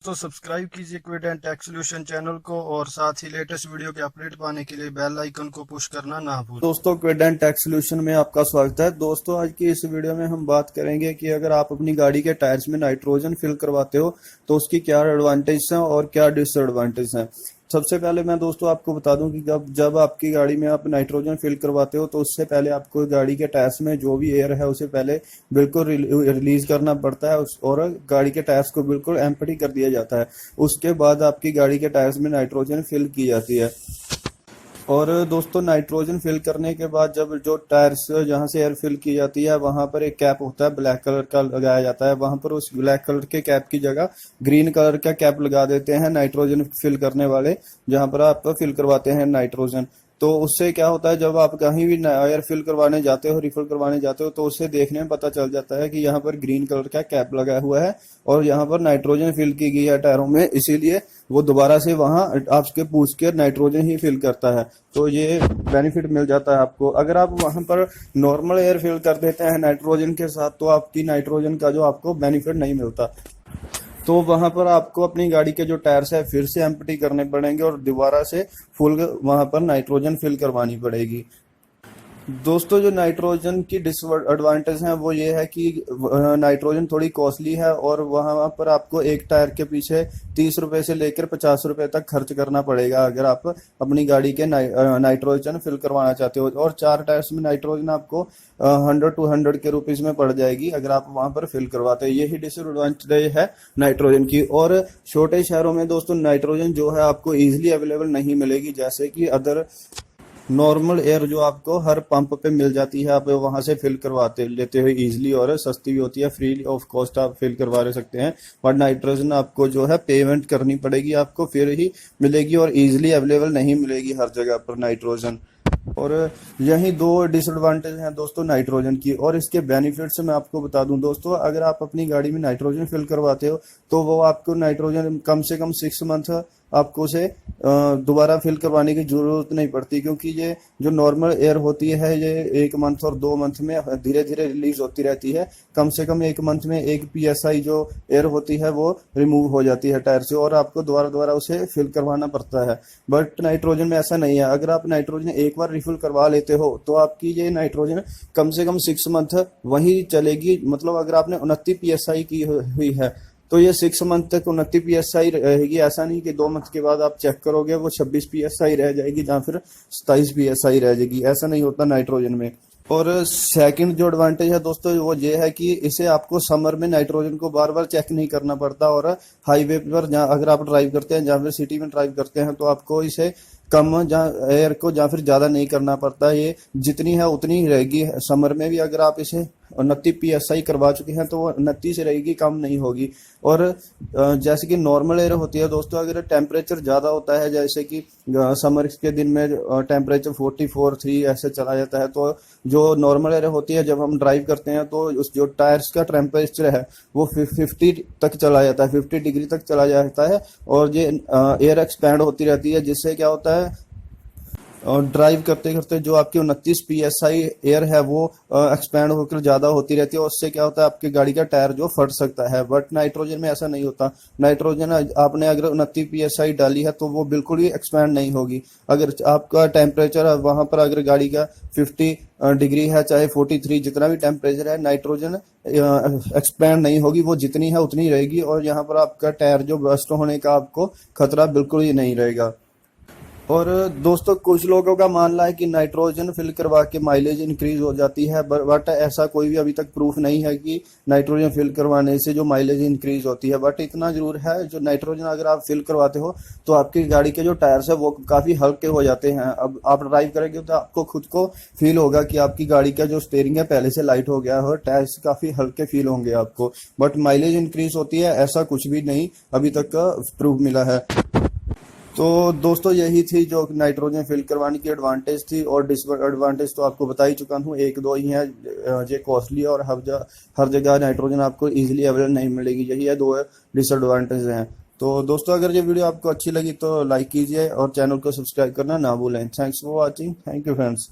तो सब्सक्राइब कीजिए quid and tech solution channel को और साथ ही लेटेस्ट वीडियो के अपडेट पाने के लिए बेल आइकन को पुश करना ना भूलें। दोस्तों, क्विड एंड टेक सॉल्यूशन में आपका स्वागत है। दोस्तों, आज की इस वीडियो में हम बात करेंगे कि अगर आप अपनी गाड़ी के टायर्स में नाइट्रोजन फिल करवाते हो तो उसकी क्या एडवांटेज हैं और क्या डिसएडवांटेज हैं। सबसे पहले मैं दोस्तों आपको बता दूं कि जब आपकी गाड़ी में आप नाइट्रोजन फिल करवाते हो तो उससे पहले आपको गाड़ी के टायर्स में जो भी एयर है उसे पहले बिल्कुल रिलीज करना पड़ता है और गाड़ी के टायर्स को बिल्कुल एम्प्टी कर दिया जाता है। उसके बाद आपकी गाड़ी के टायर्स में नाइट्रोजन फिल की जाती है। और दोस्तों, नाइट्रोजन फिल करने के बाद जब जो टायर्स जहां से एयर फिल की जाती है वहां पर एक कैप होता है, ब्लैक कलर का लगाया जाता है। वहां पर उस ब्लैक कलर के कैप की जगह ग्रीन कलर का कैप लगा देते हैं नाइट्रोजन फिल करने वाले, जहां पर आप फिल करवाते हैं नाइट्रोजन। तो उससे क्या होता है, जब आप कहीं भी एयर फिल करवाने जाते हो, रिफिल करवाने जाते हो, तो उससे देखने में पता चल जाता है कि यहाँ पर ग्रीन कलर का कैप लगा हुआ है और यहाँ पर नाइट्रोजन फिल की गई है टायरों में, इसीलिए वो दोबारा से वहां आपके पूछ के नाइट्रोजन ही फिल करता है। तो ये बेनिफिट मिल जाता है आपको। अगर आप वहां पर नॉर्मल एयर फिल कर देते हैं नाइट्रोजन के साथ तो आपकी नाइट्रोजन का जो आपको बेनिफिट नहीं मिलता। तो वहां पर आपको अपनी गाड़ी के जो टायर्स है फिर से एम्प्टी करने पड़ेंगे और दोबारा से फुल वहां पर नाइट्रोजन फिल करवानी पड़ेगी। दोस्तों, जो नाइट्रोजन की डिसएडवांटेज है वो ये है कि नाइट्रोजन थोड़ी कॉस्टली है और वहां पर आपको एक टायर के पीछे 30 रुपए से लेकर 50 रुपए तक खर्च करना पड़ेगा अगर आप अपनी गाड़ी के नाइट्रोजन फिल करवाना चाहते हो। और 4 टायर्स में नाइट्रोजन आपको 100 to 100 के रुपीज में पड़ जाएगी अगर आप वहां पर फिल करवाते हो। यही डिसएडवांटेज है नाइट्रोजन की। और छोटे शहरों में दोस्तों नाइट्रोजन जो है आपको इजिली अवेलेबल नहीं मिलेगी, जैसे कि अदर नॉर्मल एयर जो आपको हर पंप पे मिल जाती है, आप वहां से फिल करवाते लेते हो इजीली और सस्ती भी होती है, फ्री ऑफ कॉस्ट आप फिल करवा ले सकते हैं। बट नाइट्रोजन आपको जो है पेमेंट करनी पड़ेगी, आपको फिर ही मिलेगी और इजीली अवेलेबल नहीं मिलेगी हर जगह पर नाइट्रोजन। और यही दो डिसएडवांटेज हैं दोस्तों नाइट्रोजन की। और इसके बेनिफिट्स मैं आपको बता दूं दोस्तों, अगर आप अपनी गाड़ी में नाइट्रोजन फिल करवाते हो तो वो आपको नाइट्रोजन कम से कम 6 मंथ आपको उसे दोबारा फिल करवाने की जरूरत नहीं पड़ती, क्योंकि ये जो नॉर्मल एयर होती है ये 1 मंथ और 2 मंथ में धीरे धीरे रिलीज होती रहती है। कम से कम 1 मंथ में 1 PSI जो एयर होती है वो रिमूव हो जाती है टायर से और आपको दोबारा दोबारा उसे फिल करवाना पड़ता है। बट नाइट्रोजन में ऐसा नहीं है। अगर आप नाइट्रोजन एक बार रिफिल करवा लेते हो तो आपकी ये नाइट्रोजन कम से कम 6 मंथ वही चलेगी। मतलब अगर आपने 29 PSI की हुई है तो ये 6 मंथ तक 29 PSI रहेगी। ऐसा नहीं कि 2 मंथ के बाद आप चेक करोगे वो 26 PSI रह जाएगी या फिर 27 PSI रह जाएगी। ऐसा नहीं होता नाइट्रोजन में। और सेकंड जो एडवांटेज है दोस्तों वो ये है कि इसे आपको समर में नाइट्रोजन को बार बार चेक नहीं करना पड़ता। और हाईवे पर अगर आप ड्राइव करते हैं या फिर सिटी में ड्राइव करते हैं तो आपको इसे कम एयर को या फिर ज्यादा नहीं करना पड़ता। ये जितनी है उतनी ही रहेगी समर में भी। अगर आप इसे 29 PSI करवा चुके हैं तो वो 29 रहेगी, कम नहीं होगी। और जैसे कि नॉर्मल एयर होती है दोस्तों, अगर टेम्परेचर ज़्यादा होता है, जैसे कि समर के दिन में टेम्परेचर 44-3 ऐसे चला जाता है, तो जो नॉर्मल एयर होती है जब हम ड्राइव करते हैं तो उस जो टायर्स का टेम्परेचर है वो 50 तक चला जाता है, 50 डिग्री तक चला जाता है। और ये एयर एक्सपैंड होती रहती है, जिससे क्या होता है और ड्राइव करते करते जो आपकी 29 PSI एयर है वो एक्सपैंड होकर ज्यादा होती रहती है। और उससे क्या होता है आपकी गाड़ी का टायर जो फट सकता है। बट नाइट्रोजन में ऐसा नहीं होता। नाइट्रोजन आपने अगर 29 PSI डाली है तो वो बिल्कुल ही एक्सपैंड नहीं होगी। अगर आपका टेम्परेचर वहां पर अगर गाड़ी का 50 डिग्री है, चाहे 43, जितना भी टेम्परेचर है, नाइट्रोजन एक्सपैंड नहीं होगी, वो जितनी है उतनी रहेगी। और यहाँ पर आपका टायर जो बस्ट होने का आपको खतरा बिल्कुल ही नहीं रहेगा। और दोस्तों, कुछ लोगों का मानना है कि नाइट्रोजन फिल करवा के माइलेज इंक्रीज हो जाती है, बट ऐसा कोई भी अभी तक प्रूफ नहीं है कि नाइट्रोजन फिल करवाने से जो माइलेज इंक्रीज होती है। बट इतना जरूर है, जो नाइट्रोजन अगर आप फिल करवाते हो तो आपकी गाड़ी के जो टायर्स है वो काफी हल्के हो जाते हैं। अब आप ड्राइव करेंगे तो आपको खुद को फील होगा कि आपकी गाड़ी का जो स्टीयरिंग है पहले से लाइट हो गया है और टायर्स काफी हल्के फील होंगे आपको। बट माइलेज इंक्रीज होती है ऐसा कुछ भी नहीं अभी तक का प्रूफ मिला है। तो दोस्तों, यही थी जो नाइट्रोजन फिल करवाने की एडवांटेज थी। और डिसएडवांटेज तो आपको बता ही चुका हूँ, एक दो ही है, ये कॉस्टली और हर जगह नाइट्रोजन आपको इजीली अवेलेबल नहीं मिलेगी। यही है दो डिसएडवांटेज हैं। तो दोस्तों, अगर ये वीडियो आपको अच्छी लगी तो लाइक कीजिए और चैनल को सब्सक्राइब करना ना भूलें। Thanks for watching. Thank you friends.